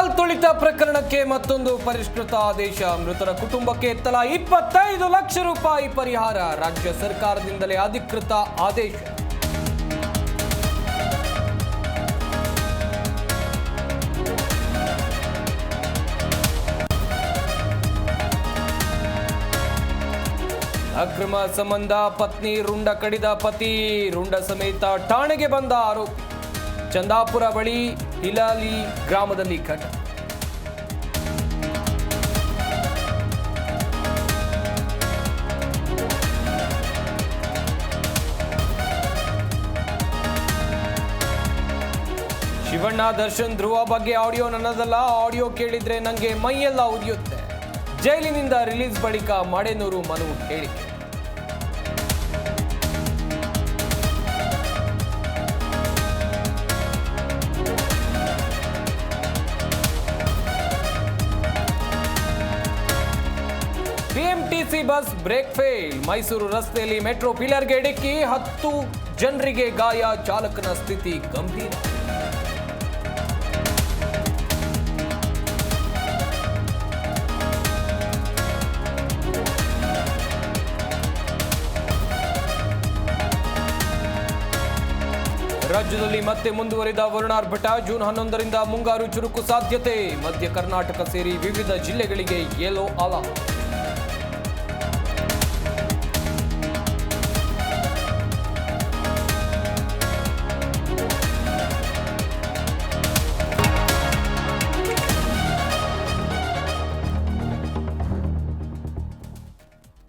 ಕಾಲ್ ತುಳಿತ ಪ್ರಕರಣಕ್ಕೆ ಮತ್ತೊಂದು ಪರಿಷ್ಕೃತ ಆದೇಶ. ಮೃತರ ಕುಟುಂಬಕ್ಕೆ ತಲಾ 25 ಲಕ್ಷ ರೂಪಾಯಿ ಪರಿಹಾರ. ರಾಜ್ಯ ಸರ್ಕಾರದಿಂದಲೇ ಅಧಿಕೃತ ಆದೇಶ. ಅಕ್ರಮ ಸಂಬಂಧ ಪತ್ನಿ ರುಂಡ ಕಡಿದ ಪತಿ, ರುಂಡ ಸಮೇತ ಠಾಣೆಗೆ ಬಂದ ಆರೋಪಿ. ಚಂದಾಪುರ ಬಳಿ ಹಿಲಾಲಿ ಗ್ರಾಮದಲ್ಲಿ ಘಟನೆ. ಶಿವಣ್ಣ ದರ್ಶನ್ ಧ್ರುವ ಬಗ್ಗೆ ಆಡಿಯೋ ನನ್ನದಲ್ಲ, ಆಡಿಯೋ ಕೇಳಿದ್ರೆ ನಂಗೆ ಮೈಯೆಲ್ಲ ಉರಿಯುತ್ತೆ. ಜೈಲಿನಿಂದ ರಿಲೀಸ್ ಬಳಿಕ ಮಡೆನೂರು ಮನು ಹೇಳಿಕೆ. BMTC bus break fail. Mysuru ರಸ್ತೆಯಲ್ಲಿ ಮೆಟ್ರೋ ಪಿಲ್ಲರ್ಗೆ ಡಿಕ್ಕಿ, 10 ಜನರಿಗೆ ಗಾಯ, ಚಾಲಕನ ಸ್ಥಿತಿ ಗಂಭೀರ. ರಾಜ್ಯದಲ್ಲಿ ಮತ್ತೆ ಮುಂದುವರಿದ ವರುಣಾರ್ಭಟ. ಜೂನ್ 11ರಿಂದ ಮುಂಗಾರು ಚುರುಕು ಸಾಧ್ಯತೆ. ಮಧ್ಯ ಕರ್ನಾಟಕ ಸೇರಿ ವಿವಿಧ ಜಿಲ್ಲೆಗಳಿಗೆ ಯೆಲ್ಲೋ ಅಲರ್ಟ್.